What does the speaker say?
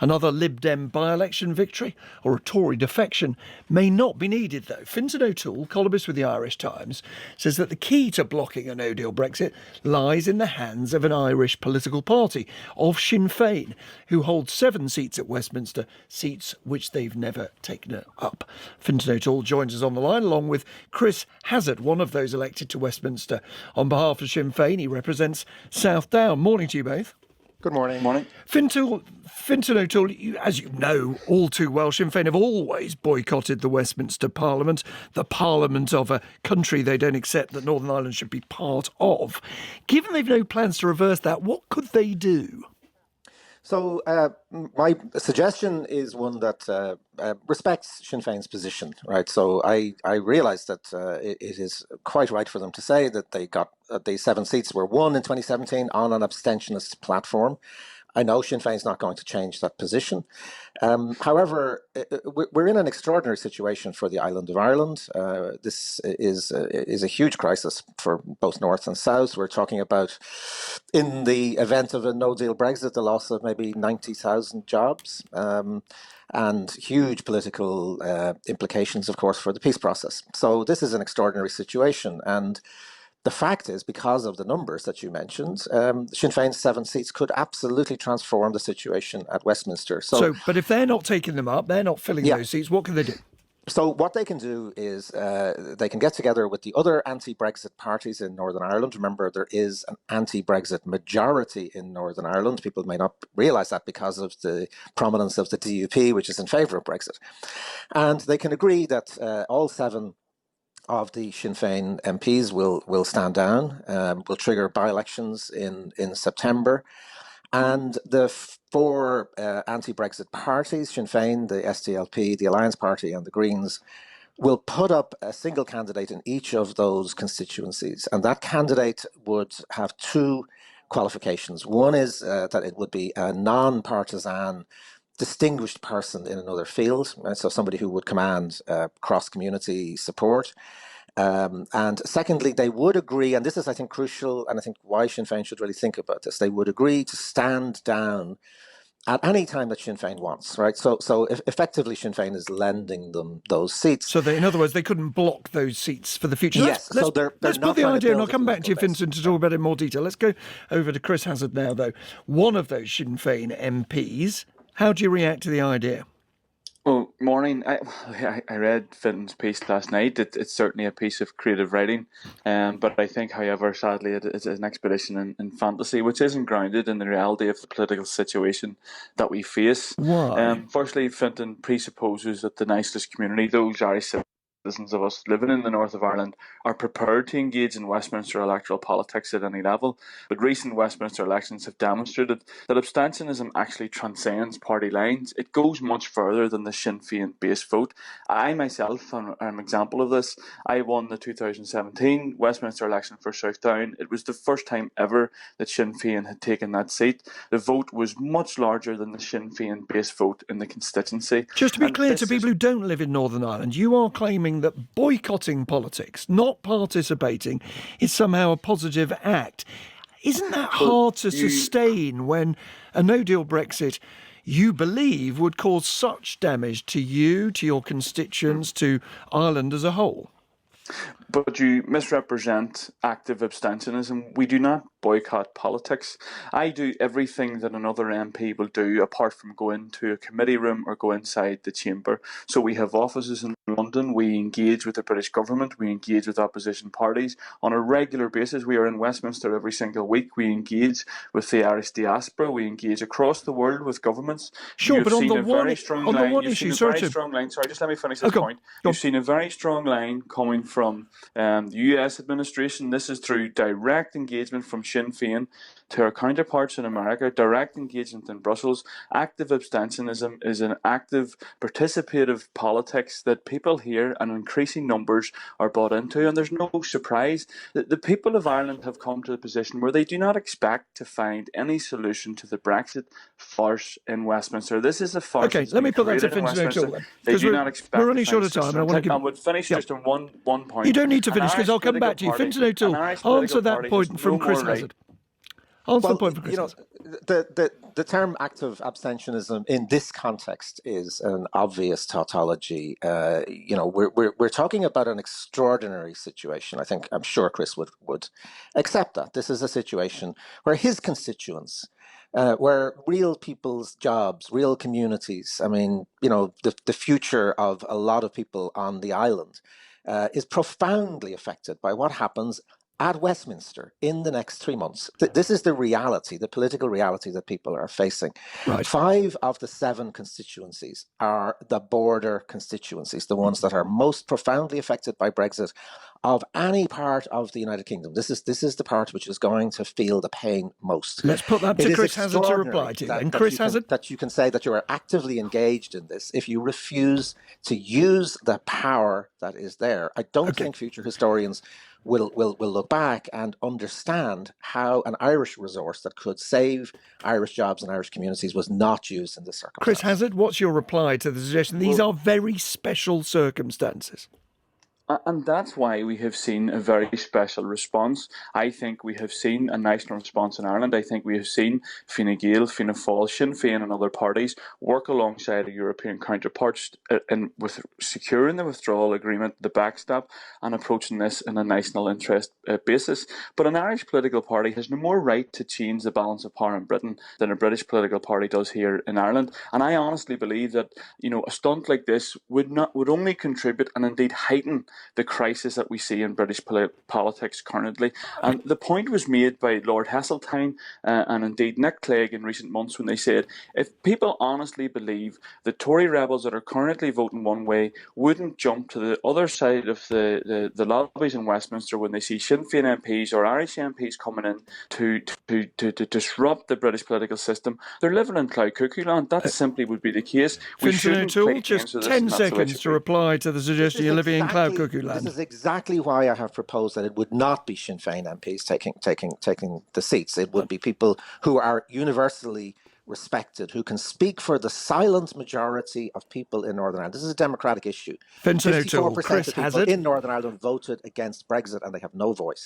Another Lib Dem by-election victory or a Tory defection may not be needed, though. Fintan O'Toole, columnist with the Irish Times, says that the key to blocking a no-deal Brexit lies in the hands of an Irish political party, of Sinn Féin, who holds 7 seats at Westminster, seats which they've never taken up. Fintan O'Toole joins us on the line, along with Chris Hazzard, one of those elected to Westminster. On behalf of Sinn Féin, he represents South Down. Morning to you both. Good morning. Morning. Fintan O'Toole, as you know all too well, Sinn Féin have always boycotted the Westminster Parliament, the parliament of a country they don't accept that Northern Ireland should be part of. Given they've no plans to reverse that, what could they do? So my suggestion is one that respects Sinn Féin's position, right? So I realise that it is quite right for them to say that they got the 7 seats were won in 2017 on an abstentionist platform. I know Sinn Féin's not going to change that position. However, we're in an extraordinary situation for the island of Ireland. This is a huge crisis for both North and South. We're talking about, in the event of a no-deal Brexit, the loss of maybe 90,000 jobs and huge political implications, of course, for the peace process. So this is an extraordinary situation. And the fact is, because of the numbers that you mentioned, Sinn Féin's 7 seats could absolutely transform the situation at Westminster. But if they're not taking them up, they're not filling those seats, what can they do? So what they can do is they can get together with the other anti-Brexit parties in Northern Ireland. Remember, there is an anti-Brexit majority in Northern Ireland. People may not realise that because of the prominence of the DUP, which is in favour of Brexit. And they can agree that all 7 of the Sinn Féin MPs will stand down, will trigger by-elections in September. And the 4 anti-Brexit parties, Sinn Féin, the SDLP, the Alliance Party and the Greens, will put up a single candidate in each of those constituencies. And that candidate would have 2 qualifications. One is that it would be a non-partisan distinguished person in another field, right? So somebody who would command cross-community support. And secondly, they would agree, and this is, I think, crucial, and I think why Sinn Féin should really think about this, they would agree to stand down at any time that Sinn Féin wants, right? So effectively, Sinn Féin is lending them those seats. So, in other words, they couldn't block those seats for the future. Yes, let's put the idea, and I'll come back to you, Fintan, to talk about it in more detail. Let's go over to Chris Hazzard now, though. One of those Sinn Féin MPs. How do you react to the idea? Well, morning. I read Fintan's piece last night. It's certainly a piece of creative writing, but I think, however, sadly, it's an expedition in fantasy, which isn't grounded in the reality of the political situation that we face. Why? Firstly, Fintan presupposes that the nationalist community, those Irish citizens of us living in the north of Ireland, are prepared to engage in Westminster electoral politics at any level. But recent Westminster elections have demonstrated that abstentionism actually transcends party lines. It goes much further than the Sinn Féin base vote. I myself am an example of this. I won the 2017 Westminster election for South Down. It was the first time ever that Sinn Féin had taken that seat. The vote was much larger than the Sinn Féin base vote in the constituency. Just to be clear to people who don't live in Northern Ireland, you are claiming that boycotting politics, not participating, is somehow a positive act. Isn't that hard to sustain when a no-deal Brexit, you believe, would cause such damage to you, to your constituents, to Ireland as a whole? But you misrepresent active abstentionism. We do not boycott politics. I do everything that another MP will do apart from go into a committee room or go inside the chamber. So we have offices in London. We engage with the British government. We engage with opposition parties on a regular basis. We are in Westminster every single week. We engage with the Irish diaspora. We engage across the world with governments. Sure, but on the one issue, sorry, just let me finish this point. You've seen a very strong line coming from the US administration. This is through direct engagement from Sinn Féin to our counterparts in America, direct engagement in Brussels. Active abstentionism is an active participative politics that people here in increasing numbers are bought into, and there's no surprise that the people of Ireland have come to a position where they do not expect to find any solution to the Brexit farce in Westminster. This is a farce. Okay, let me put that to Fintan O'Toole. We're running short of time. And I would finish just on one point. You don't need to finish because I'll come back to you. Fintan O'Toole, answer that point from Chris Hazzard. Answer the Well, point for Chris. the term active abstentionism in this context is an obvious tautology. We're talking about an extraordinary situation. I'm sure Chris would accept that. This is a situation where his constituents, where real people's jobs, real communities, the future of a lot of people on the island is profoundly affected by what happens at Westminster in the next 3 months. This is the reality, the political reality that people are facing. Right. 5 of the 7 constituencies are the border constituencies, the ones that are most profoundly affected by Brexit of any part of the United Kingdom. This is the part which is going to feel the pain most. Let's put that to It is Chris Hazzard to reply extraordinary to. that, And that Chris you can, Hazzard? that you can say that you are actively engaged in this if you refuse to use the power that is there. I don't think future historians will look back and understand how an Irish resource that could save Irish jobs and Irish communities was not used in this circumstance. Chris Hazzard, what's your reply to the suggestion these are very special circumstances? And that's why we have seen a very special response. I think we have seen a national response in Ireland. I think we have seen Fine Gael, Fianna Fáil, Sinn Féin and other parties work alongside our European counterparts with securing the withdrawal agreement, the backstop, and approaching this in a national interest basis. But an Irish political party has no more right to change the balance of power in Britain than a British political party does here in Ireland. And I honestly believe that a stunt like this would only contribute and indeed heighten the crisis that we see in British politics currently. And the point was made by Lord Heseltine and indeed Nick Clegg in recent months when they said, if people honestly believe the Tory rebels that are currently voting one way wouldn't jump to the other side of the lobbies in Westminster when they see Sinn Féin MPs or Irish MPs coming in to disrupt the British political system, they're living in Cloud Cuckoo Land. That simply would be the case. Fintan O'Toole, just 10 seconds to reply to the suggestion you're living in Cloud Cuckoo Land. This is exactly why I have proposed that it would not be Sinn Féin MPs taking the seats. It would be people who are universally respected, who can speak for the silent majority of people in Northern Ireland. This is a democratic issue. Fintan O'Toole, Chris of people Hazzard in Northern Ireland voted against Brexit and they have no voice.